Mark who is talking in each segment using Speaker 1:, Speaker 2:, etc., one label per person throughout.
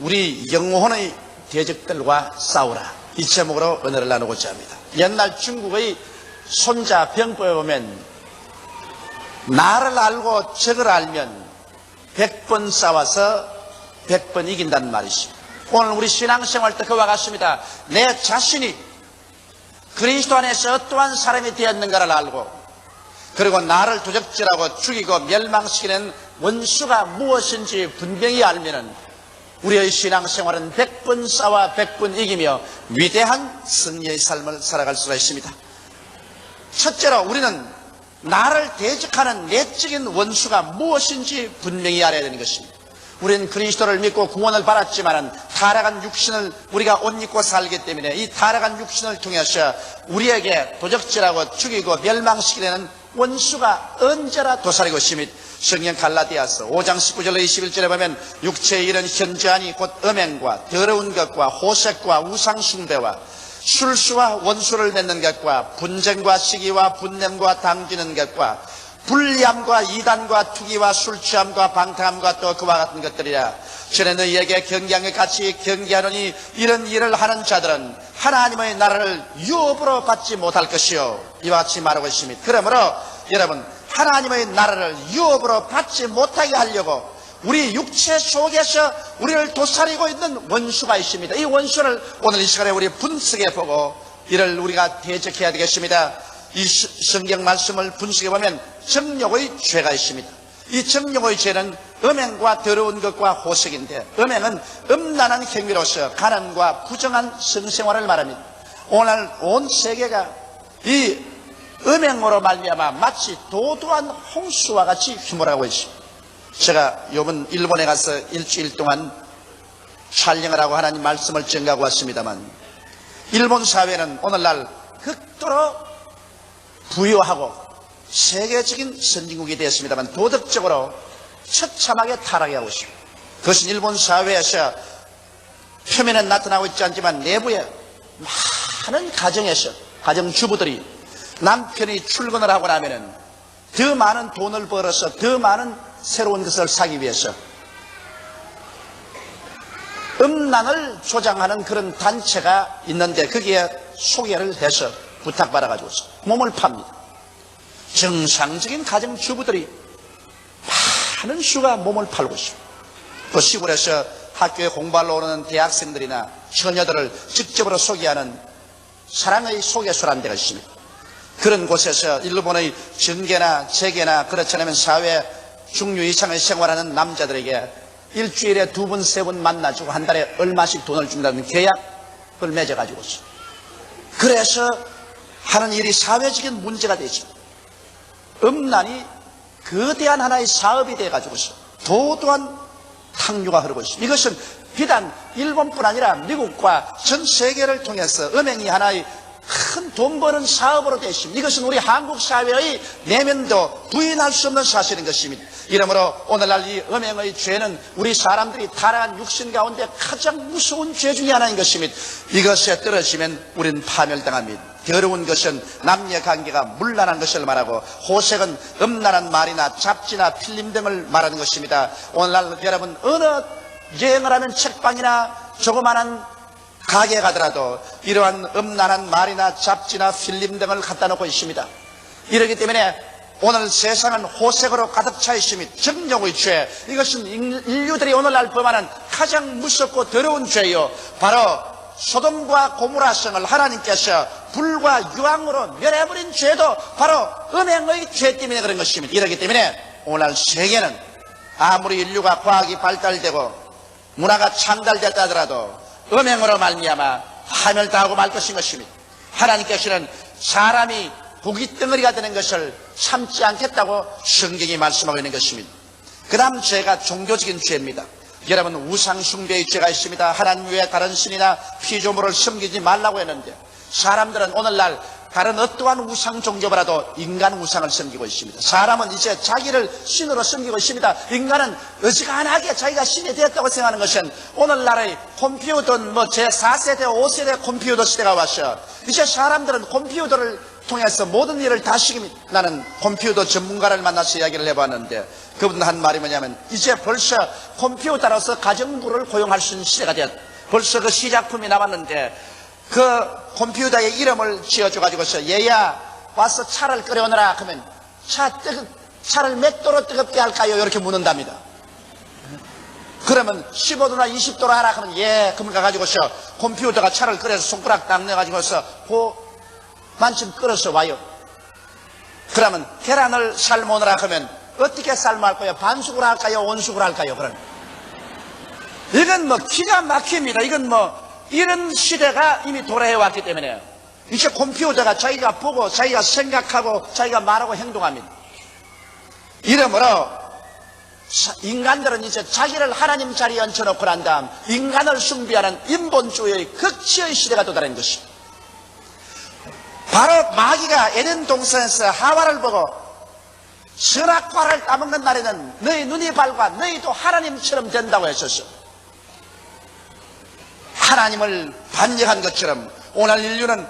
Speaker 1: 우리 영혼의 대적들과 싸우라, 이 제목으로 은혜를 나누고자 합니다. 옛날 중국의 손자 병법에 보면 나를 알고 적을 알면 100번 싸워서 100번 이긴다는 말이 있습니다. 오늘 우리 신앙생활도 그와 같습니다. 내 자신이 그리스도 안에서 어떠한 사람이 되었는가를 알고, 그리고 나를 도적질하고 죽이고 멸망시키는 원수가 무엇인지 분명히 알면은 우리의 신앙생활은 100번 싸워 100번 이기며 위대한 승리의 삶을 살아갈 수가 있습니다. 첫째로 우리는 나를 대적하는 내적인 원수가 무엇인지 분명히 알아야 되는 것입니다. 우리는 그리스도를 믿고 구원을 받았지만 타락한 육신을 우리가 옷 입고 살기 때문에 이 타락한 육신을 통해서 우리에게 도적질하고 죽이고 멸망시키려는 원수가 언제나 도사리고 있습니다. 성경 갈라디아서 5장 19절로 21절에 보면 육체의 일은 현저하니 곧 음행과 더러운 것과 호색과 우상숭배와 술수와 원수를 맺는 것과 분쟁과 시기와 분냄과 당기는 것과 불리함과 이단과 투기와 술취함과 방탕함과 또 그와 같은 것들이라. 전에 너희에게 경계한 것 같이 경계하노니 이런 일을 하는 자들은 하나님의 나라를 유업으로 받지 못할 것이요, 이와 같이 말하고 있습니다. 그러므로 여러분, 하나님의 나라를 유업으로 받지 못하게 하려고 우리 육체 속에서 우리를 도사리고 있는 원수가 있습니다. 이 원수를 오늘 이 시간에 우리 분석해 보고 이를 우리가 대적해야 되겠습니다. 이 성경 말씀을 분석해 보면 정욕의 죄가 있습니다. 이 정욕의 죄는 음행과 더러운 것과 호색인데, 음행은 음란한 행위로서 가난과 부정한 성생활을 말합니다. 오늘 온 세계가 이 음행으로 말미암아 마치 도도한 홍수와 같이 휘몰아가고 있습니다. 제가 이번 일본에 가서 일주일 동안 촬영을 하고 하나님 말씀을 전가하고 왔습니다만, 일본 사회는 오늘날 극도로 부유하고 세계적인 선진국이 되었습니다만 도덕적으로 처참하게 타락해 하고 있습니다. 그것은 일본 사회에서 표면에 나타나고 있지 않지만 내부에 많은 가정에서 가정주부들이 남편이 출근을 하고 나면은 더 많은 돈을 벌어서 더 많은 새로운 것을 사기 위해서 음란을 조장하는 그런 단체가 있는데 거기에 소개를 해서 부탁받아가지고 몸을 팝니다. 정상적인 가정주부들이 많은 수가 몸을 팔고 있습니다. 또 시골에서 학교에 공부하러 오는 대학생들이나 처녀들을 직접으로 소개하는 사랑의 소개소라는 데가 있습니다. 그런 곳에서 일본의 정계나 재계나 그렇지 않으면 사회 중류 이상의 생활하는 남자들에게 일주일에 2번, 3번 만나주고 한 달에 얼마씩 돈을 준다는 계약을 맺어가지고 있습니다. 그래서 하는 일이 사회적인 문제가 되죠. 음란이 거대한 하나의 사업이 돼가지고 있어요. 도도한 탕류가 흐르고 있습니다. 이것은 비단 일본뿐 아니라 미국과 전 세계를 통해서 음행이 하나의 큰 돈 버는 사업으로 되어 있습니다. 이것은 우리 한국 사회의 내면도 부인할 수 없는 사실인 것입니다. 이러므로 오늘날 이 음행의 죄는 우리 사람들이 타락한 육신 가운데 가장 무서운 죄 중에 하나인 것입니다. 이것에 떨어지면 우리는 파멸당합니다. 더러운 것은 남녀관계가 문란한 것을 말하고, 호색은 음란한 말이나 잡지나 필름 등을 말하는 것입니다. 오늘날 여러분 어느 여행을 하면 책방이나 조그마한 가게에 가더라도 이러한 음란한 말이나 잡지나 필름 등을 갖다 놓고 있습니다. 이렇기 때문에 오늘 세상은 호색으로 가득 차 있습니다. 정욕의 죄, 이것은 인류들이 오늘날 범하는 가장 무섭고 더러운 죄요, 바로 소돔과 고모라성을 하나님께서 불과 유황으로 멸해버린 죄도 바로 음행의 죄 때문에 그런 것입니다. 이렇기 때문에 오늘날 세계는 아무리 인류가 과학이 발달되고 문화가 창달됐다 하더라도 음행으로 말미암아 파멸당하고 말 것인 것입니다. 하나님께서는 사람이 고깃덩어리가 되는 것을 참지 않겠다고 성경이 말씀하고 있는 것입니다. 그 다음 죄가 종교적인 죄입니다. 여러분, 우상숭배의 죄가 있습니다. 하나님 외에 다른 신이나 피조물을 섬기지 말라고 했는데 사람들은 오늘날 다른 어떠한 우상 종교보다도 인간 우상을 섬기고 있습니다. 사람은 이제 자기를 신으로 섬기고 있습니다. 인간은 어지간하게 자기가 신이 되었다고 생각하는 것은 오늘날의 컴퓨터 제4세대, 5세대 컴퓨터 시대가 와서 이제 사람들은 컴퓨터를 통해서 모든 일을 다 시킵니다. 나는 컴퓨터 전문가를 만나서 이야기를 해봤는데 그분 한 말이 뭐냐면 이제 벌써 컴퓨터로서 가정부를 고용할 수 있는 시대가 되었다. 벌써 그 시작품이 남았는데 그 컴퓨터의 이름을 지어줘가지고서 얘야 와서 차를 끓여오너라 하면 차를 몇 도로 뜨겁게 할까요? 이렇게 묻는답니다. 그러면 15도나 20도로 하라 하면 예 그럼 가가지고서 컴퓨터가 차를 끓여서 손가락 딱 내가지고서 만큼 끓여서 와요. 그러면 계란을 삶으느라 하면 어떻게 삶을 거예요? 반숙으로 할까요? 온숙으로 할까요? 그럼 이건 뭐 기가 막힙니다. 이건 뭐 이런 시대가 이미 도래해 왔기 때문에 이제 컴퓨터가 자기가 보고 자기가 생각하고 자기가 말하고 행동합니다. 이러므로 인간들은 이제 자기를 하나님 자리에 얹혀놓고 난 다음 인간을 숭배하는 인본주의의 극치의 시대가 도달한 것입니다. 바로 마귀가 에덴 동산에서 하와를 보고 선악과를 따먹는 날에는 너희 눈이 밝아 너희도 하나님처럼 된다고 했었어. 하나님을 반역한 것처럼 오늘 인류는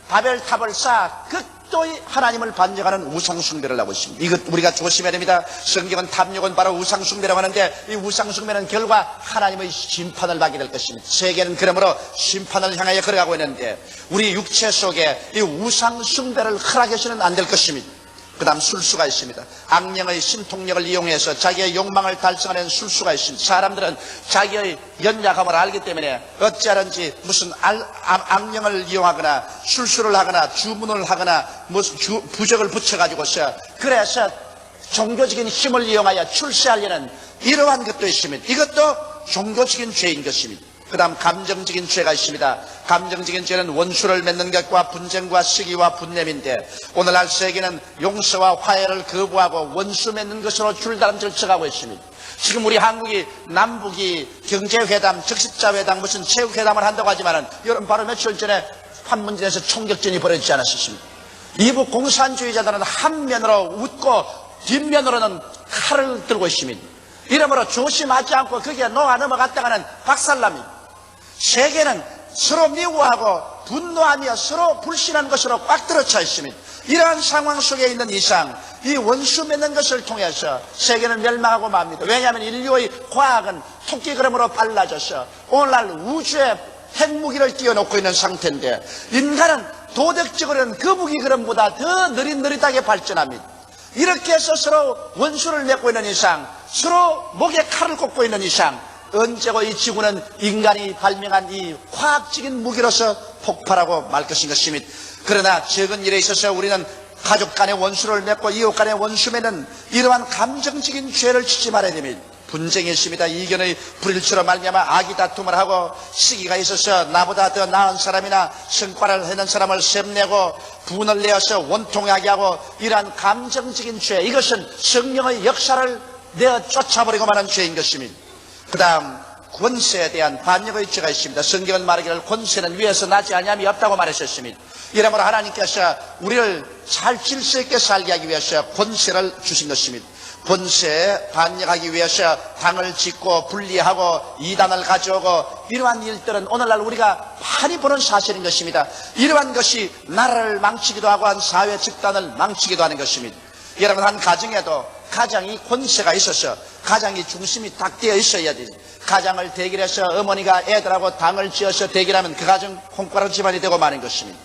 Speaker 1: 바벨탑을 쌓아 극도의 하나님을 반역하는 우상숭배를 하고 있습니다. 이것 우리가 조심해야 됩니다. 성경은 탐욕은 바로 우상숭배라고 하는데 이 우상숭배는 결과 하나님의 심판을 받게 될 것입니다. 세계는 그러므로 심판을 향하여 걸어가고 있는데 우리 육체 속에 이 우상숭배를 허락해서는 안 될 것입니다. 그 다음 술수가 있습니다. 악령의 신통력을 이용해서 자기의 욕망을 달성하는 술수가 있습니다. 사람들은 자기의 연약함을 알기 때문에 어찌하든지 무슨 악령을 이용하거나 술수를 하거나 주문을 하거나 무슨 부적을 붙여가지고서 그래서 종교적인 힘을 이용하여 출세하려는 이러한 것도 있습니다. 이것도 종교적인 죄인 것입니다. 그 다음 감정적인 죄가 있습니다. 감정적인 죄는 원수를 맺는 것과 분쟁과 시기와 분냄인데 오늘날 세계는 용서와 화해를 거부하고 원수 맺는 것으로 줄다름질 쳐가고 있습니다. 지금 우리 한국이 남북이 경제회담, 적십자회담, 무슨 체육회담을 한다고 하지만은 여러분 바로 며칠 전에 판문점에서 총격전이 벌어지지 않았습니까? 이북 공산주의자들은 한 면으로 웃고 뒷면으로는 칼을 들고 있습니다. 이러므로 조심하지 않고 거기에 녹아 넘어갔다가는 박살납니다. 세계는 서로 미워하고 분노하며 서로 불신한 것으로 꽉 들어차 있습니다. 이러한 상황 속에 있는 이상 이 원수 맺는 것을 통해서 세계는 멸망하고 맙니다. 왜냐하면 인류의 과학은 토끼 걸음으로 빨라져서 오늘날 우주에 핵무기를 띄워놓고 있는 상태인데 인간은 도덕적으로는 그 무기 걸음보다 더 느릿느릿하게 발전합니다. 이렇게 해서 서로 원수를 맺고 있는 이상 서로 목에 칼을 꽂고 있는 이상 언제고 이 지구는 인간이 발명한 이 과학적인 무기로서 폭발하고 말 것인 것입니다. 그러나 적은 일에 있어서 우리는 가족 간의 원수를 맺고 이웃 간의 원수 맺는 이러한 감정적인 죄를 짓지 말아야 됩니다. 분쟁이 있습니다. 이견의 불일치로 말미암아 악의 다툼을 하고 시기가 있어서 나보다 더 나은 사람이나 성과를 해낸 사람을 셈내고 분을 내어서 원통하게 하고 이러한 감정적인 죄 이것은 성령의 역사를 내어 쫓아버리고 마는 죄인 것입니다. 그 다음 권세에 대한 반역의 죄가 있습니다. 성경은 말하기를 권세는 위에서 나지 아니함이 없다고 말하셨습니다. 이러므로 하나님께서 우리를 잘 질서 있게 살게 하기 위해서 권세를 주신 것입니다. 권세에 반역하기 위해서 당을 짓고 분리하고 이단을 가져오고 이러한 일들은 오늘날 우리가 많이 보는 사실인 것입니다. 이러한 것이 나라를 망치기도 하고 한 사회 집단을 망치기도 하는 것입니다. 여러분 한 가정에도 가장이 권세가 있어서 가장이 중심이 딱 되어 있어야 되지. 가장을 대결해서 어머니가 애들하고 당을 지어서 대결하면 그 가정 콩가루 집안이 되고 마는 것입니다.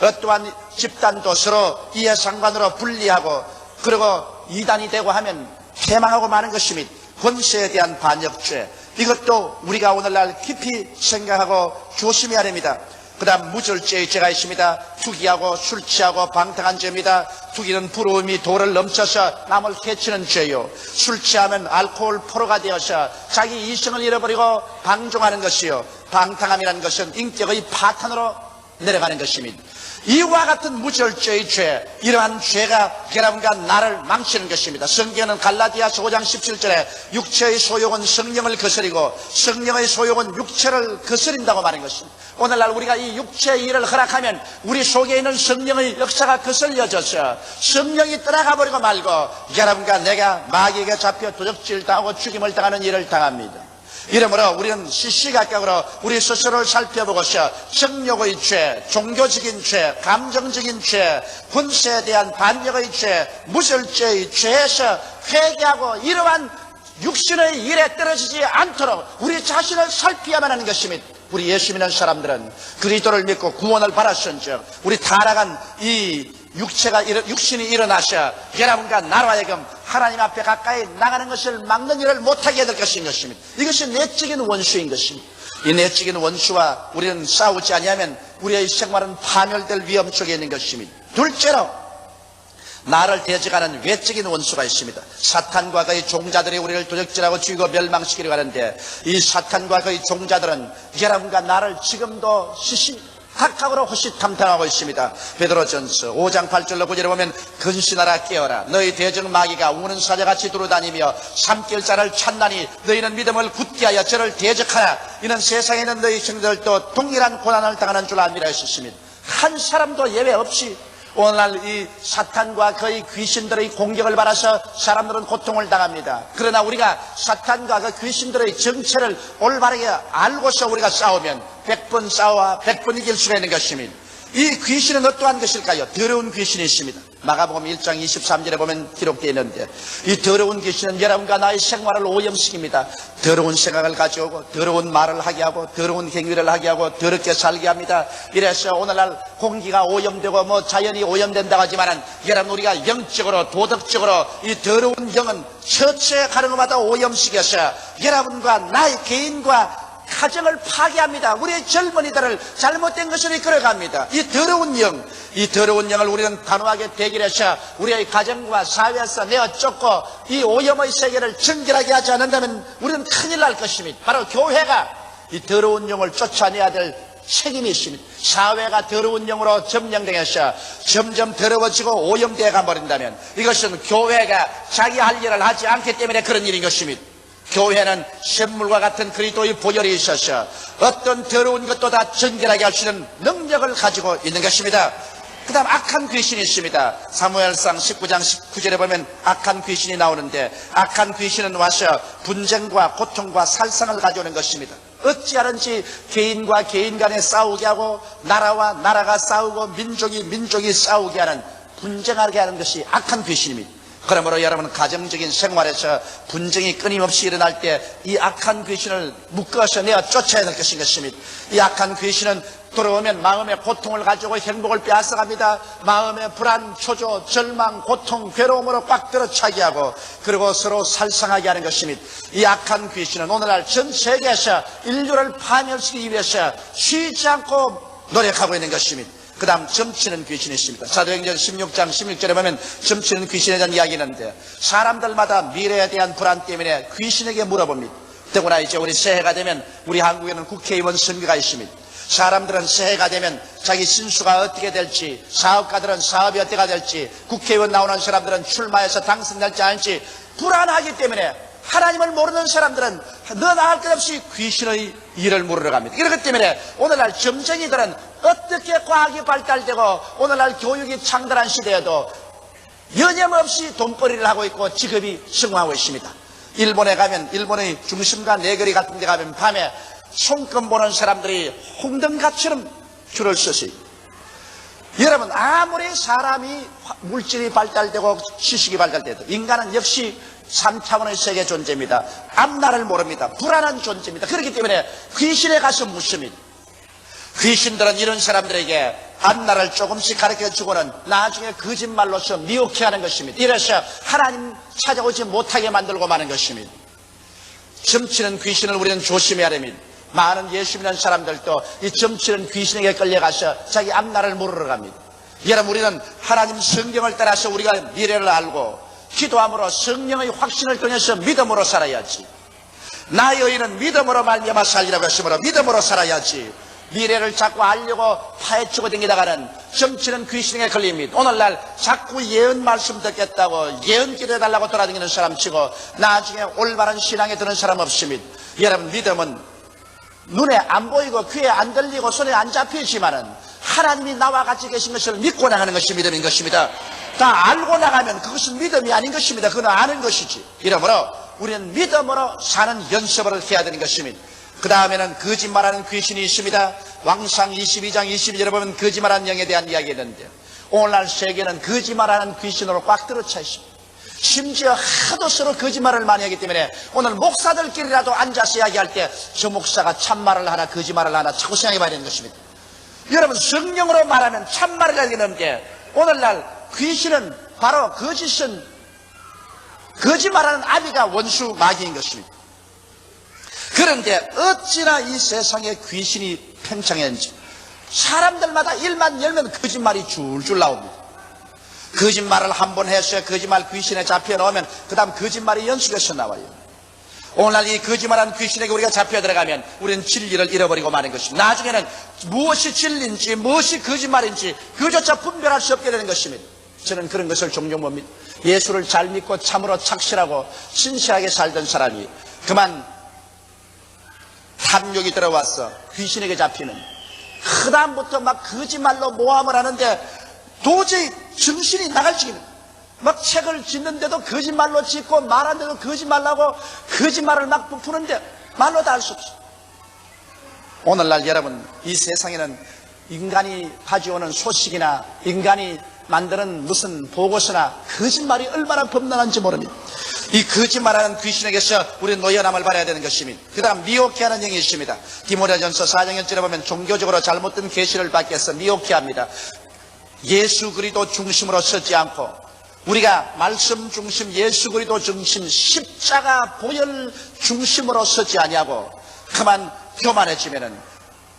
Speaker 1: 어떠한 집단도 서로 이해상관으로 분리하고 그리고 이단이 되고 하면 패망하고 마는 것입니다. 권세에 대한 반역죄 이것도 우리가 오늘날 깊이 생각하고 조심해야 됩니다. 그 다음 무절제의 죄가 있습니다. 투기하고 술 취하고 방탕한 죄입니다. 투기는 부러움이 도를 넘쳐서 남을 해치는 죄요. 술 취하면 알코올 포로가 되어서 자기 이성을 잃어버리고 방종하는 것이요. 방탕함이라는 것은 인격의 파탄으로 내려가는 것입니다. 이와 같은 무절제의 죄 이러한 죄가 여러분과 나를 망치는 것입니다. 성경은 갈라디아서 5장 17절에 육체의 소욕은 성령을 거스리고 성령의 소욕은 육체를 거스린다고 말한 것입니다. 오늘날 우리가 이 육체의 일을 허락하면 우리 속에 있는 성령의 역사가 거슬려져서 성령이 떠나가 버리고 말고 여러분과 내가 마귀에게 잡혀 도적질 당하고 죽임을 당하는 일을 당합니다. 이러므로 우리는 시시각각으로 우리 스스로를 살펴보고서 정욕의 죄, 종교적인 죄, 감정적인 죄, 분세에 대한 반역의 죄, 무설죄의 죄에서 회개하고 이러한 육신의 일에 떨어지지 않도록 우리 자신을 살피야만 하는 것입니다. 우리 예수 믿는 사람들은 그리스도를 믿고 구원을 받았은즉 우리 타락한 이 육신이 일어나셔 여러분과 나로 하여금 하나님 앞에 가까이 나가는 것을 막는 일을 못하게 될 것입니다. 이것이 내적인 원수인 것입니다. 이 내적인 원수와 우리는 싸우지 아니하면 우리의 생활은 파멸될 위험 속에 있는 것입니다. 둘째로 나를 대적하는 외적인 원수가 있습니다. 사탄과 그의 종자들이 우리를 도적질하고 죽이고 멸망시키려고 하는데 이 사탄과 그의 종자들은 여러분과 나를 지금도 시시각각으로 호시탐탐하고 있습니다. 베드로전서 5장 8절로 9절에 보면 근신하라 깨어라 너희 대적 마귀가 우는 사자같이 두루다니며 삼킬 자를 찾나니 너희는 믿음을 굳게 하여 저를 대적하라. 이는 세상에 있는 너희 형제들도 동일한 고난을 당하는 줄 압니다 했습니다. 한 사람도 예외 없이 오늘날 이 사탄과 그의 귀신들의 공격을 받아서 사람들은 고통을 당합니다. 그러나 우리가 사탄과 그 귀신들의 정체를 올바르게 알고서 우리가 싸우면 100번 싸워 100번 이길 수가 있는 것입니다. 이 귀신은 어떠한 것일까요? 더러운 귀신이 있습니다. 마가복음 1장 23절에 보면 기록되어 있는데 이 더러운 귀신은 여러분과 나의 생활을 오염시킵니다. 더러운 생각을 가져오고 더러운 말을 하게 하고 더러운 행위를 하게 하고 더럽게 살게 합니다. 이래서 오늘날 공기가 오염되고 자연이 오염된다고 하지만은 여러분 우리가 영적으로 도덕적으로 이 더러운 영은 처처에 가는 것마다 오염시켜서 여러분과 나의 개인과 가정을 파괴합니다. 우리의 젊은이들을 잘못된 것으로 이끌어갑니다. 이 더러운 영을 우리는 단호하게 대결해서 우리의 가정과 사회에서 내어 쫓고 이 오염의 세계를 정결하게 하지 않는다면 우리는 큰일 날 것입니다. 바로 교회가 이 더러운 영을 쫓아내야 될 책임이 있습니다. 사회가 더러운 영으로 점령되어서 점점 더러워지고 오염되어 가버린다면 이것은 교회가 자기 할 일을 하지 않기 때문에 그런 일인 것입니다. 교회는 샘물과 같은 그리스도의 보혈이 있어서 어떤 더러운 것도 다 정결하게 할 수 있는 능력을 가지고 있는 것입니다. 그 다음 악한 귀신이 있습니다. 사무엘상 19장 19절에 보면 악한 귀신이 나오는데 악한 귀신은 와서 분쟁과 고통과 살상을 가져오는 것입니다. 어찌하든지 개인과 개인 간에 싸우게 하고 나라와 나라가 싸우고 민족이 싸우게 하는 분쟁하게 하는 것이 악한 귀신입니다. 그러므로 여러분 가정적인 생활에서 분쟁이 끊임없이 일어날 때 이 악한 귀신을 묶어서 내어 쫓아야 될 것입니다. 이 악한 귀신은 들어오면 마음의 고통을 가지고 행복을 빼앗아갑니다. 마음의 불안, 초조, 절망, 고통, 괴로움으로 꽉 들어차게 하고 그리고 서로 살상하게 하는 것입니다. 이 악한 귀신은 오늘날 전 세계에서 인류를 파멸시키기 위해서 쉬지 않고 노력하고 있는 것입니다. 그 다음 점치는 귀신이 있습니다. 사도행전 16장 16절에 보면 점치는 귀신에 대한 이야기 있는데 사람들마다 미래에 대한 불안 때문에 귀신에게 물어봅니다. 더구나 이제 우리 새해가 되면 우리 한국에는 국회의원 선거가 있습니다. 사람들은 새해가 되면 자기 신수가 어떻게 될지, 사업가들은 사업이 어떻게 될지, 국회의원 나오는 사람들은 출마해서 당선될지 아닐지 불안하기 때문에 하나님을 모르는 사람들은 너나 할 것 없이 귀신의 일을 물으러 갑니다. 그렇기 때문에 오늘날 점쟁이들은 어떻게 과학이 발달되고 오늘날 교육이 창달한 시대에도 여념없이 돈벌이를 하고 있고 직업이 성공하고 있습니다. 일본에 가면 일본의 중심가 내거리 같은 데 가면 밤에 손금 보는 사람들이 홍등가처럼 줄을 서서 여러분 아무리 사람이 물질이 발달되고 지식이 발달돼도 인간은 역시 3차원의 세계 존재입니다. 앞날을 모릅니다. 불안한 존재입니다. 그렇기 때문에 귀신에 가서 묻습니다. 귀신들은 이런 사람들에게 앞날을 조금씩 가르쳐주고는 나중에 거짓말로서 미혹해 하는 것입니다. 이래서 하나님 찾아오지 못하게 만들고 마는 것입니다. 점치는 귀신을 우리는 조심해야 됩니다. 많은 예수 믿는 사람들도 이 점치는 귀신에게 끌려가서 자기 앞날을 물으러 갑니다. 여러분 우리는 하나님 성경을 따라서 우리가 미래를 알고 기도함으로 성령의 확신을 통해서 믿음으로 살아야지. 나의 의인은 믿음으로 말미암아 살리라고 했으므로 믿음으로 살아야지. 미래를 자꾸 알려고 파헤치고 다니다가는 점치는 귀신에게 걸립니다. 오늘날 자꾸 예언 말씀 듣겠다고 예언 기도해달라고 돌아다니는 사람 치고 나중에 올바른 신앙에 드는 사람 없습니다. 여러분 믿음은 눈에 안 보이고 귀에 안 들리고 손에 안 잡히지만은 하나님이 나와 같이 계신 것을 믿고 나가는 것이 믿음인 것입니다. 다 알고 나가면 그것은 믿음이 아닌 것입니다. 그건 아는 것이지. 이러므로 우리는 믿음으로 사는 연습을 해야 되는 것입니다. 그 다음에는 거짓말하는 귀신이 있습니다. 왕상 22장 22절에 보면 거짓말하는 영에 대한 이야기가 있는데, 오늘날 세계는 거짓말하는 귀신으로 꽉 들어차 있습니다. 심지어 하도 서로 거짓말을 많이 하기 때문에 오늘 목사들끼리라도 앉아서 이야기할 때 저 목사가 참말을 하나 거짓말을 하나 자꾸 생각해 봐야 되는 것입니다. 여러분, 성령으로 말하면 참말을 하게 되는데, 오늘날 귀신은 바로 거짓말하는 아비가 원수 마귀인 것입니다. 그런데 어찌나 이 세상에 귀신이 팽창했는지 사람들마다 일만 열면 거짓말이 줄줄 나옵니다. 거짓말을 한 번 했어요. 거짓말 귀신에 잡혀 넣으면 그 다음 거짓말이 연속해서 나와요. 오늘날 이 거짓말한 귀신에게 우리가 잡혀 들어가면 우리는 진리를 잃어버리고 마는 것입니다. 나중에는 무엇이 진리인지 무엇이 거짓말인지 그조차 분별할 수 없게 되는 것입니다. 저는 그런 것을 종종 봅니다. 예수를 잘 믿고 참으로 착실하고 신실하게 살던 사람이 그만 탐욕이 들어와서 귀신에게 잡히는, 그 다음부터 막 거짓말로 모함을 하는데 도저히 정신이 나갈 지경입니다. 막 책을 짓는데도 거짓말로 짓고 말하는데도 거짓말하고 거짓말을 막 부푸는데 말로 다 할 수 없어요. 오늘날 여러분, 이 세상에는 인간이 가져오는 소식이나 인간이 만드는 무슨 보고서나 거짓말이 얼마나 범람한지 모릅니다. 이 거짓말하는 귀신에게서 우리는 노여남을 받아야 되는 것입니다. 그 다음 미혹해 하는 영이 있습니다. 디모데전서 4장 1절에 보면 종교적으로 잘못된 계시를 받기 위해서 미혹해 합니다. 예수 그리스도 중심으로 서지 않고 우리가 말씀 중심, 예수 그리스도 중심, 십자가 보혈 중심으로 서지 아니하고 그만 교만해지면은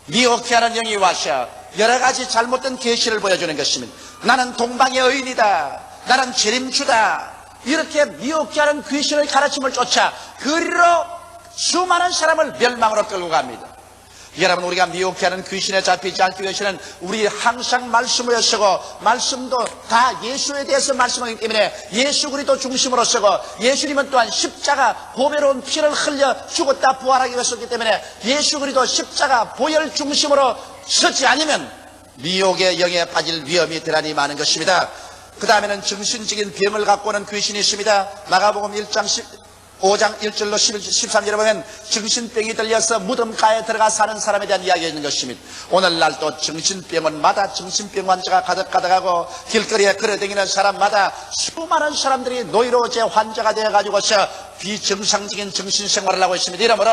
Speaker 1: 미혹해 하는 영이 와서 여러 가지 잘못된 계시를 보여주는 것입니다. 나는 동방의 의인이다, 나는 재림주다, 이렇게 미혹해 하는 귀신의 가르침을 쫓아 그리로 수많은 사람을 멸망으로 끌고 갑니다. 여러분, 우리가 미혹해 하는 귀신에 잡히지 않기 위해서는 우리 항상 말씀을 쓰고 말씀도 다 예수에 대해서 말씀하기 때문에 예수 그리스도 중심으로 쓰고, 예수님은 또한 십자가 보배로운 피를 흘려 죽었다 부활하기 위해서였기 때문에 예수 그리스도 십자가 보혈 중심으로 서지 않으면 미혹의 영에 빠질 위험이 대단히 많은 것입니다. 그 다음에는 정신적인 병을 갖고 오는 귀신이 있습니다. 마가복음 5장 1절로 13절에 보면 정신병이 들려서 무덤가에 들어가 사는 사람에 대한 이야기가 있는 것입니다. 오늘날 또 정신병원 마다 정신병 환자가 가득가득하고 길거리에 걸어다니는 사람마다 수많은 사람들이 노이로제 환자가 되어가지고서 비정상적인 정신생활을 하고 있습니다. 이러므로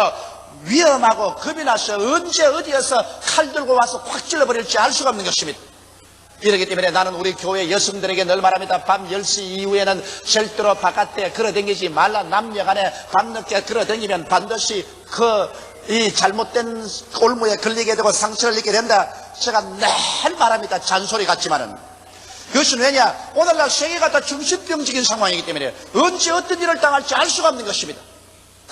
Speaker 1: 위험하고 겁이 나서 언제 어디에서 칼 들고 와서 확 찔러버릴지 알 수가 없는 것입니다. 이렇기 때문에 나는 우리 교회 여성들에게 늘 말합니다. 밤 10시 이후에는 절대로 바깥에 걸어다니지 말라. 남녀간에 밤늦게 걸어다니면 반드시 이 잘못된 올무에 걸리게 되고 상처를 입게 된다. 제가 늘 말합니다. 잔소리 같지만은. 그것은 왜냐? 오늘날 세계가 다 정신병적인 상황이기 때문에 언제 어떤 일을 당할지 알 수가 없는 것입니다.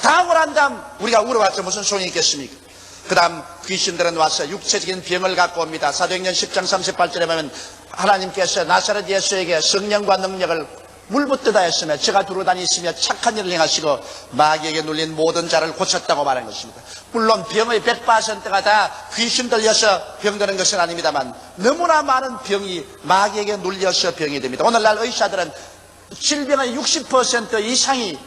Speaker 1: 당을 한 다음 우리가 울어봤자 무슨 소용이 있겠습니까? 그 다음 귀신들은 와서 육체적인 병을 갖고 옵니다. 사도행전 10장 38절에 보면 하나님께서 나사렛 예수에게 성령과 능력을 물붓듯 하였으며 저가 두루 다니시며 착한 일을 행하시고 마귀에게 눌린 모든 자를 고쳤다고 말한 것입니다. 물론 병의 100%가 다 귀신 들려서 병드는 것은 아닙니다만 너무나 많은 병이 마귀에게 눌려서 병이 됩니다. 오늘날 의사들은 질병의 60% 이상이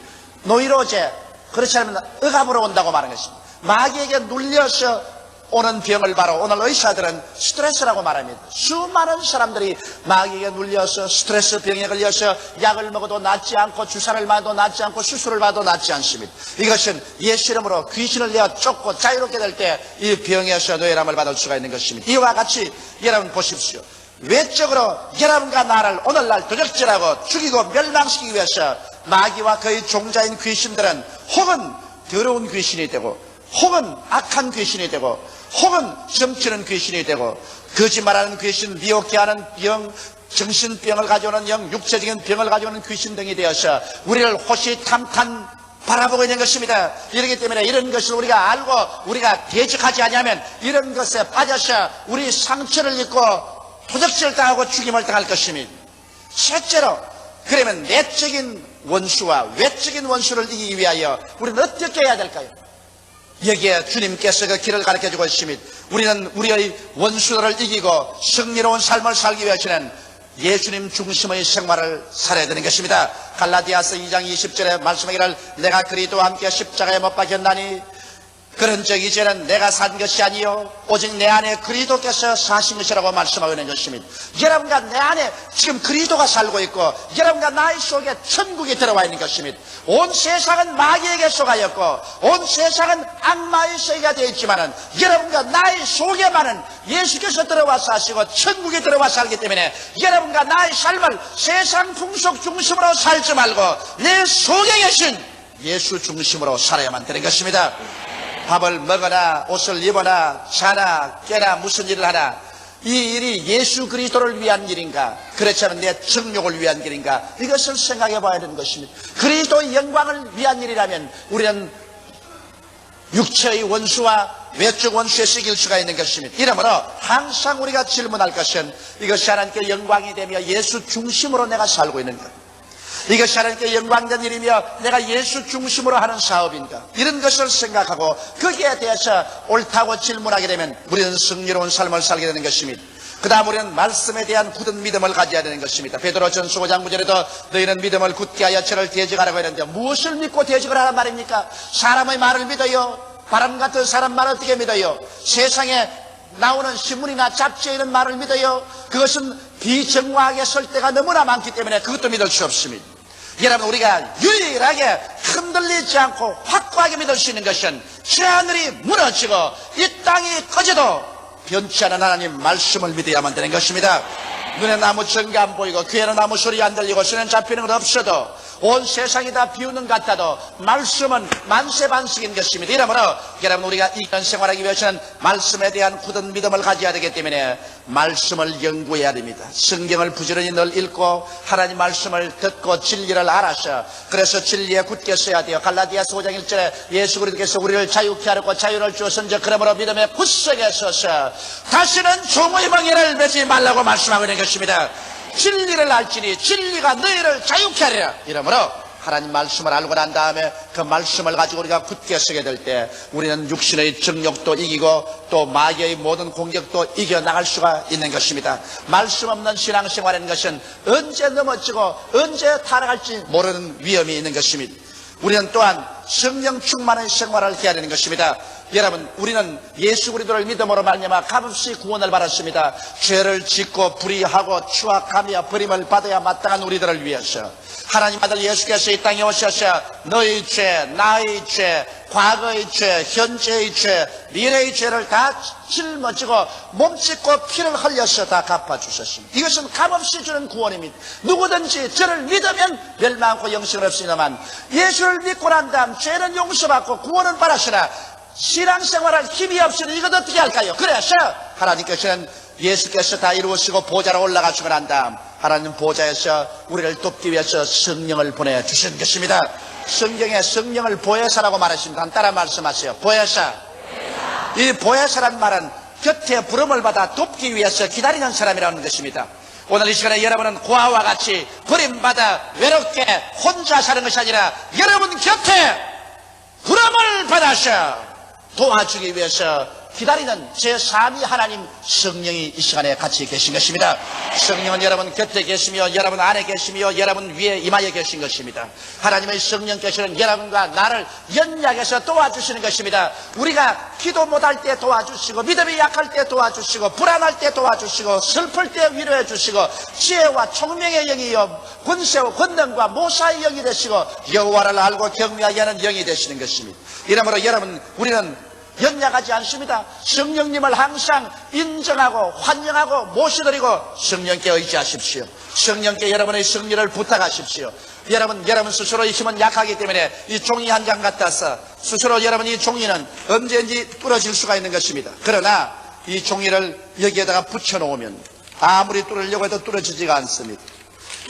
Speaker 1: 노이로제, 그렇지 않으면 억압으로 온다고 말하는 것입니다. 마귀에게 눌려서 오는 병을 바로 오늘 의사들은 스트레스라고 말합니다. 수많은 사람들이 마귀에게 눌려서 스트레스 병에 걸려서 약을 먹어도 낫지 않고 주사를 맞아도 낫지 않고 수술을 받아도 낫지 않습니다. 이것은 예수 이름으로 귀신을 내어 쫓고 자유롭게 될 때 이 병에서 노예람을 받을 수가 있는 것입니다. 이와 같이 여러분 보십시오. 외적으로 여러분과 나를 오늘날 도적질하고 죽이고 멸망시키기 위해서 마귀와 그의 종자인 귀신들은 혹은 더러운 귀신이 되고 혹은 악한 귀신이 되고 혹은 점치는 귀신이 되고 거짓말하는 귀신, 미혹해 하는 영, 정신병을 가져오는 영, 육체적인 병을 가져오는 귀신 등이 되어서 우리를 호시탐탐 바라보고 있는 것입니다. 이렇기 때문에 이런 것을 우리가 알고 우리가 대적하지 않으면 이런 것에 빠져서 우리 상처를 입고 도적질 당하고 죽임을 당할 것입니다. 셋째로, 그러면 내적인 원수와 외적인 원수를 이기기 위하여 우리는 어떻게 해야 될까요? 여기에 주님께서 그 길을 가르쳐주고 있습니다. 우리는 우리의 원수들을 이기고 승리로운 삶을 살기 위해서는 예수님 중심의 생활을 살아야 되는 것입니다. 갈라디아서 2장 20절에 말씀하기를 내가 그리스도와 함께 십자가에 못 박혔나니 그런 적 이제는 내가 산 것이 아니요 오직 내 안에 그리스도께서 사신 것이라고 말씀하고 있는 것입니다. 여러분과 내 안에 지금 그리스도가 살고 있고 여러분과 나의 속에 천국이 들어와 있는 것입니다. 온 세상은 마귀에게 속하였고 온 세상은 악마의 세계가 되어 있지만 여러분과 나의 속에만은 예수께서 들어와 사시고 천국이 들어와 살기 때문에 여러분과 나의 삶을 세상 풍속 중심으로 살지 말고 내 속에 계신 예수 중심으로 살아야만 되는 것입니다. 밥을 먹거나 옷을 입거나 자나 깨나 무슨 일을 하나 이 일이 예수 그리스도를 위한 일인가 그렇지 않으면 내 정욕을 위한 일인가 이것을 생각해 봐야 되는 것입니다. 그리스도의 영광을 위한 일이라면 우리는 육체의 원수와 외적 원수에 이길 수가 있는 것입니다. 이러므로 항상 우리가 질문할 것은 이것이 하나님께 영광이 되며 예수 중심으로 내가 살고 있는가, 이것이 하나님께 영광된 일이며 내가 예수 중심으로 하는 사업인가, 이런 것을 생각하고 거기에 대해서 옳다고 질문하게 되면 우리는 승리로운 삶을 살게 되는 것입니다. 그 다음 우리는 말씀에 대한 굳은 믿음을 가져야 되는 것입니다. 베드로전서 5장 9절에도 너희는 믿음을 굳게 하여 저를 대적하라고 했는데 무엇을 믿고 대적을 하란 말입니까? 사람의 말을 믿어요? 바람 같은 사람 말 어떻게 믿어요? 세상에 나오는 신문이나 잡지에 있는 말을 믿어요? 그것은 비정확하게 설 때가 너무나 많기 때문에 그것도 믿을 수 없습니다. 여러분, 우리가 유일하게 흔들리지 않고 확고하게 믿을 수 있는 것은 저 하늘이 무너지고 이 땅이 꺼져도 변치 않은 하나님 말씀을 믿어야만 되는 것입니다. 눈에 아무 증거 안 보이고 귀에는 아무 소리 안 들리고 손에 잡히는 건 없어도 온 세상이 다 비우는 것 같아도 말씀은 만세반석인 것입니다. 이러므로 여러분, 우리가 이런 생활하기 위해서는 말씀에 대한 굳은 믿음을 가져야 되기 때문에 말씀을 연구해야 됩니다. 성경을 부지런히 늘 읽고 하나님 말씀을 듣고 진리를 알아서 그래서 진리에 굳게 서야 돼요. 갈라디아서 5장 1절에 예수 그리스도께서 우리를 자유케 하려고 자유를 주었은즉 그러므로 믿음의 굳세게 서서 다시는 종의 멍에를 매지 말라고 말씀하고 있는 것입니다. 진리를 알지니 진리가 너희를 자유케 하리라. 이러므로 하나님 말씀을 알고 난 다음에 그 말씀을 가지고 우리가 굳게 서게 될 때 우리는 육신의 정욕도 이기고 또 마귀의 모든 공격도 이겨나갈 수가 있는 것입니다. 말씀 없는 신앙생활이라는 것은 언제 넘어지고 언제 타락할지 모르는 위험이 있는 것입니다. 우리는 또한 성령 충만의 생활을 해야 되는 것입니다. 여러분, 우리는 예수 그리스도를 믿음으로 말미암아 값없이 구원을 받았습니다. 죄를 짓고 불의하고 추악하며 버림을 받아야 마땅한 우리들을 위해서 하나님 아들 예수께서 이 땅에 오셔서 너의 죄, 나의 죄, 과거의 죄, 현재의 죄, 미래의 죄를 다 짊어지고 몸짓고 피를 흘려서 다 갚아주셨습니다. 이것은 값없이 주는 구원입니다. 누구든지 저를 믿으면 멸망하고 영생을 없으나만 예수를 믿고 난 다음 죄는 용서받고 구원을 받았으나 신앙생활할 힘이 없으니 이것 어떻게 할까요? 그래서 하나님께서는 예수께서 다 이루시고 보좌로 올라가시고 난 다음 하나님 보좌에서 우리를 돕기 위해서 성령을 보내주신 것입니다. 성경에 성령을 보혜사라고 말하십니다. 따라 말씀하세요. 보혜사. 이 보혜사란 말은 곁에 부름을 받아 돕기 위해서 기다리는 사람이라는 것입니다. 오늘 이 시간에 여러분은 고아와 같이 버림받아 외롭게 혼자 사는 것이 아니라 여러분 곁에 부름을 받아서 도와주기 위해서 기다리는 제3위 하나님 성령이 이 시간에 같이 계신 것입니다. 성령은 여러분 곁에 계시며 여러분 안에 계시며 여러분 위에 이마에 계신 것입니다. 하나님의 성령께서는 여러분과 나를 연약해서 도와주시는 것입니다. 우리가 기도 못할 때 도와주시고 믿음이 약할 때 도와주시고 불안할 때 도와주시고 슬플 때 위로해 주시고 지혜와 총명의 영이요 권세와 권능과 모사의 영이 되시고 여호와를 알고 경외하게 하는 영이 되시는 것입니다. 이러므로 여러분, 우리는 연약하지 않습니다. 성령님을 항상 인정하고 환영하고 모셔드리고 성령께 의지하십시오. 성령께 여러분의 승리를 부탁하십시오. 여러분 스스로의 힘은 약하기 때문에 이 종이 한 장 같아서 스스로 여러분 이 종이는 언제든지 뚫어질 수가 있는 것입니다. 그러나 이 종이를 여기에다가 붙여놓으면 아무리 뚫으려고 해도 뚫어지지가 않습니다.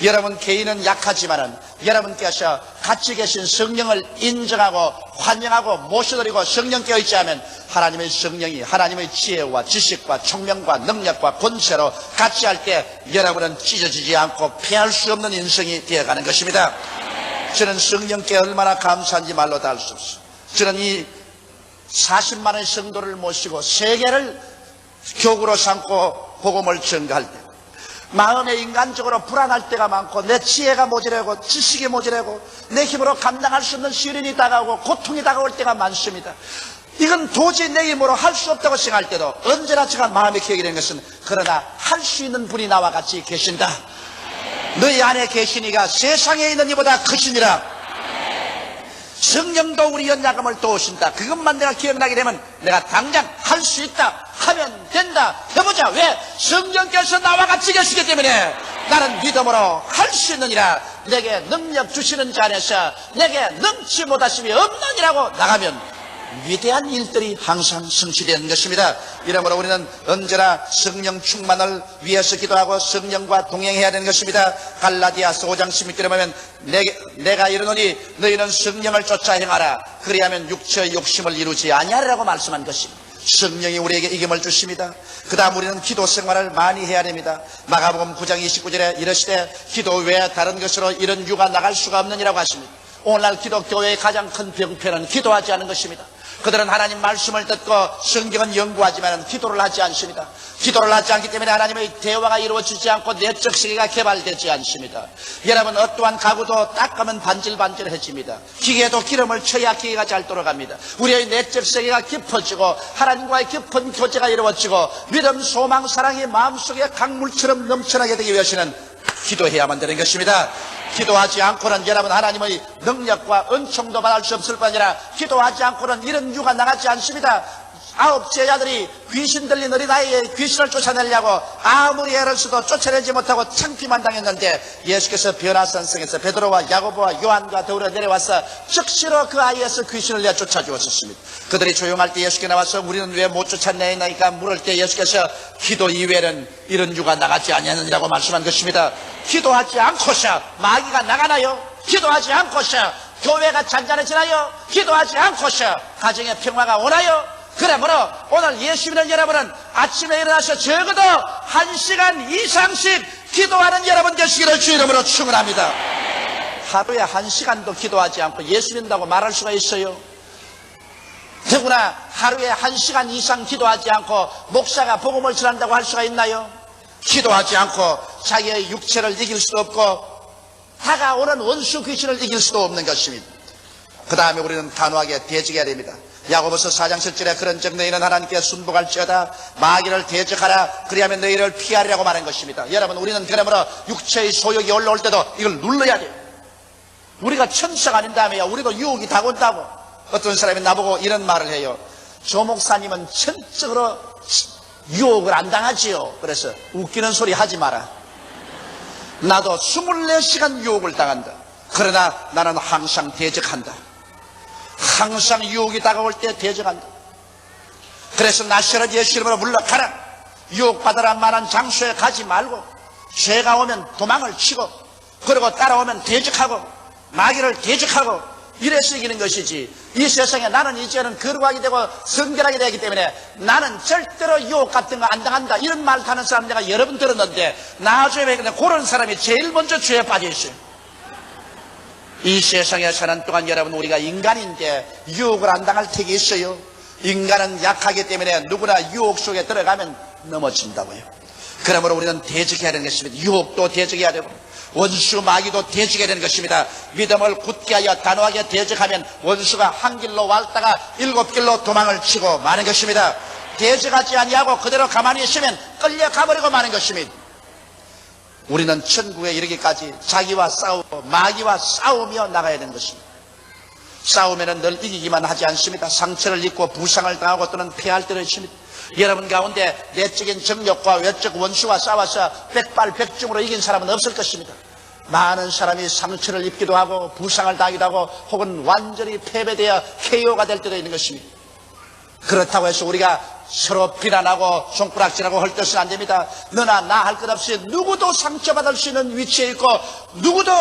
Speaker 1: 여러분 개인은 약하지만은 여러분께서 같이 계신 성령을 인정하고 환영하고 모셔드리고 성령께 의지하면 하나님의 성령이 하나님의 지혜와 지식과 총명과 능력과 권세로 같이 할 때 여러분은 찢어지지 않고 피할 수 없는 인생이 되어가는 것입니다. 저는 성령께 얼마나 감사한지 말로 다 할 수 없어요. 저는 이 40만의 성도를 모시고 세계를 교구로 삼고 복음을 전가할 때 마음에 인간적으로 불안할 때가 많고 내 지혜가 모자라고 지식이 모자라고 내 힘으로 감당할 수 없는 시련이 다가오고 고통이 다가올 때가 많습니다. 이건 도저히 내 힘으로 할 수 없다고 생각할 때도 언제나 제가 마음에 기억이 되는 것은 그러나 할 수 있는 분이 나와 같이 계신다. 너희 안에 계시니가 세상에 있는 이보다 크시니라. 성령도 우리 연약함을 도우신다. 그것만 내가 기억나게 되면 내가 당장 할 수 있다, 하면 된다, 해보자. 왜? 성령께서 나와 같이 계시기 때문에 나는 믿음으로 할 수 있느니라. 내게 능력 주시는 자 안에서 내게 능치 못하심이 없느니라고 나가면 위대한 일들이 항상 성취되는 것입니다. 이러므로 우리는 언제나 성령 충만을 위해서 기도하고 성령과 동행해야 되는 것입니다. 갈라디아서 5장 16절에 보면 내가 이르노니 너희는 성령을 쫓아 행하라. 그리하면 육체의 욕심을 이루지 아니하리라고 말씀한 것입니다. 성령이 우리에게 이김을 주십니다. 그 다음 우리는 기도 생활을 많이 해야 됩니다. 마가복음 9장 29절에 이르시되 기도 외에 다른 것으로 이런 유가 나갈 수가 없느니라고 하십니다. 오늘날 기독교회의 가장 큰 병폐는 기도하지 않은 것입니다. 그들은 하나님 말씀을 듣고 성경은 연구하지만 기도를 하지 않습니다. 기도를 하지 않기 때문에 하나님의 대화가 이루어지지 않고 내적 세계가 개발되지 않습니다. 여러분, 어떠한 가구도 닦으면 반질반질해집니다. 기계도 기름을 쳐야 기계가 잘 돌아갑니다. 우리의 내적 세계가 깊어지고 하나님과의 깊은 교제가 이루어지고 믿음, 소망, 사랑이 마음속에 강물처럼 넘쳐나게 되기 위해서는 기도해야만 되는 것입니다. 기도하지 않고는 여러분 하나님의 능력과 은총도 받을 수 없을 뿐 아니라 기도하지 않고는 이런 유가 나가지 않습니다. 9 제자들이 귀신 들린 어린아이의 귀신을 쫓아내려고 아무리 애를 써도 쫓아내지 못하고 창피만 당했는데 예수께서 변화산성에서 베드로와 야고보와 요한과 더불어 내려와서 즉시로 그 아이에서 귀신을 내쫓아 주었습니다. 그들이 조용할 때 예수께 나와서 우리는 왜 못 쫓아내나이까 물을 때 예수께서 기도 이외에는 이런 유가 나가지 아니하느니라고 말씀한 것입니다. 기도하지 않고서 마귀가 나가나요? 기도하지 않고서 교회가 잔잔해지나요? 기도하지 않고서 가정에 평화가 오나요? 그러므로 오늘 예수 믿는 여러분은 아침에 일어나서 적어도 1시간 이상씩 기도하는 여러분 되시기를 주 이름으로 축원합니다. 하루에 1시간도 기도하지 않고 예수 믿는다고 말할 수가 있어요? 더구나 하루에 1시간 이상 기도하지 않고 목사가 복음을 전한다고 할 수가 있나요? 기도하지 않고 자기의 육체를 이길 수도 없고 다가오는 원수 귀신을 이길 수도 없는 것입니다. 그 다음에 우리는 단호하게 대적해야 됩니다. 야고보서 4장 7절에 그런즉 너희는 하나님께 순복할지어다 마귀를 대적하라 그리하면 너희를 피하리라고 말한 것입니다. 여러분, 우리는 그러므로 육체의 소욕이 올라올 때도 이걸 눌러야 돼요. 우리가 천사가 아닌다며요. 우리도 유혹이 다가온다고. 어떤 사람이 나보고 이런 말을 해요. 조 목사님은 천적으로 유혹을 안 당하지요. 그래서 웃기는 소리 하지 마라. 나도 24시간 유혹을 당한다. 그러나 나는 항상 대적한다. 항상 유혹이 다가올 때 대적한다. 그래서 나셔렛 예수 이름으로 물러가라. 유혹받으라 만한 장소에 가지 말고 죄가 오면 도망을 치고 그리고 따라오면 대적하고 마귀를 대적하고 이래서 이기는 것이지. 이 세상에 나는 이제는 거룩하게 되고 성결하게 되기 때문에 나는 절대로 유혹 같은 거 안 당한다 이런 말 하는 사람 내가 여러 번 들었는데 나중에 그런 사람이 제일 먼저 죄에 빠져 있어요. 이 세상에 사는 동안 여러분 우리가 인간인데 유혹을 안 당할 택이 있어요? 인간은 약하기 때문에 누구나 유혹 속에 들어가면 넘어진다고요. 그러므로 우리는 대적해야 되는 것입니다. 유혹도 대적해야 되고 원수 마귀도 대적해야 되는 것입니다. 믿음을 굳게 하여 단호하게 대적하면 원수가 한 길로 왔다가 7길로 도망을 치고 마는 것입니다. 대적하지 아니하고 그대로 가만히 있으면 끌려가버리고 마는 것입니다. 우리는 천국에 이르기까지 자기와 싸우고 마귀와 싸우며 나가야 되는 것입니다. 싸우면 늘 이기기만 하지 않습니다. 상처를 입고 부상을 당하고 또는 패할 때도 있습니다. 여러분 가운데 내적인 정욕과 외적 원수와 싸워서 백발백중으로 이긴 사람은 없을 것입니다. 많은 사람이 상처를 입기도 하고 부상을 당하기도 하고 혹은 완전히 패배되어 KO가 될 때도 있는 것입니다. 그렇다고 해서 우리가 서로 비난하고 손가락질하고 할 것은 안 됩니다. 너나 나 할 것 없이 누구도 상처받을 수 있는 위치에 있고 누구도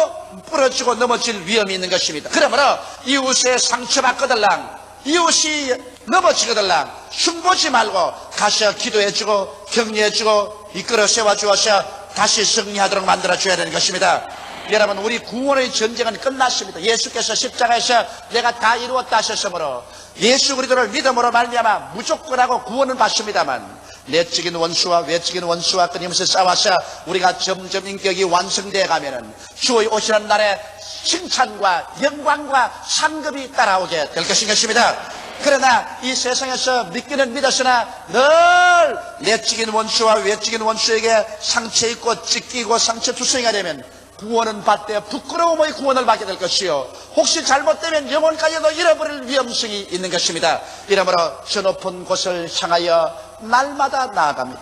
Speaker 1: 부러지고 넘어질 위험이 있는 것입니다. 그러므로 이웃의 상처받거들랑 이웃이 넘어지거들랑 흉보지 말고 가서 기도해주고 격려해주고 이끌어 세워주어서 다시 승리하도록 만들어줘야 되는 것입니다. 여러분, 우리 구원의 전쟁은 끝났습니다. 예수께서 십자가에서 내가 다 이루었다 하셨으므로 예수 그리스도를 믿음으로 말미암아 무조건하고 구원은 받습니다만 내적인 원수와 외적인 원수와 끊임없이 싸워서 우리가 점점 인격이 완성되어 가면은 주의 오시는 날에 칭찬과 영광과 상급이 따라오게 될 것입니다. 그러나 이 세상에서 믿기는 믿었으나 늘 내적인 원수와 외적인 원수에게 상처 입고 찢기고 상처투성이가 되면 구원은 받되 부끄러움의 구원을 받게 될 것이요, 혹시 잘못되면 영혼까지도 잃어버릴 위험성이 있는 것입니다. 이러므로 저 높은 곳을 향하여 날마다 나아갑니다.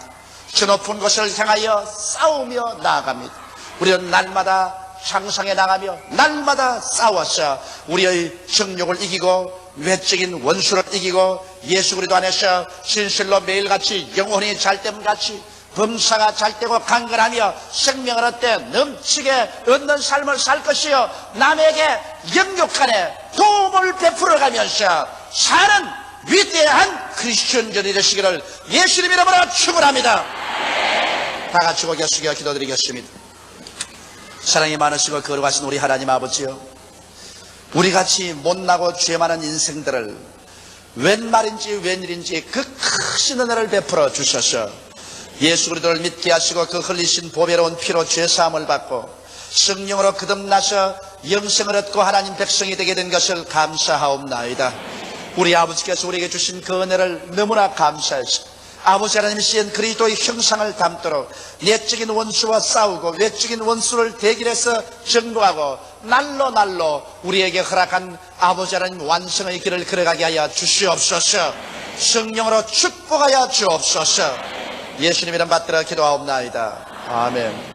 Speaker 1: 저 높은 곳을 향하여 싸우며 나아갑니다. 우리는 날마다 향상해 나가며 날마다 싸워서 우리의 정욕을 이기고 외적인 원수를 이기고 예수 그리스도 안에서 진실로 매일같이 영혼이 잘됨같이 범사가 잘되고 강건하며 생명을 얻되 넘치게 얻는 삶을 살 것이요, 남에게 영육간에 도움을 베풀어가면서 사는 위대한 크리스천전이 되시기를 예수님 이름으로 축원합니다. 다 같이 고개 숙여 기도드리겠습니다. 사랑이 많으시고 거룩하신 우리 하나님 아버지요, 우리같이 못나고 죄 많은 인생들을 웬 말인지 웬일인지 그 크신 은혜를 베풀어 주셔서 예수 그리스도를 믿게 하시고 그 흘리신 보배로운 피로 죄사함을 받고 성령으로 거듭나서 영생을 얻고 하나님 백성이 되게 된 것을 감사하옵나이다. 우리 아버지께서 우리에게 주신 그 은혜를 너무나 감사해서 아버지 하나님이 쓰인 그리스도의 형상을 담도록 내적인 원수와 싸우고 외적인 원수를 대결해서 정복하고 날로 우리에게 허락한 아버지 하나님 완성의 길을 걸어가게 하여 주시옵소서. 성령으로 축복하여 주옵소서. 예수님 이름 받들어 기도하옵나이다. 아멘.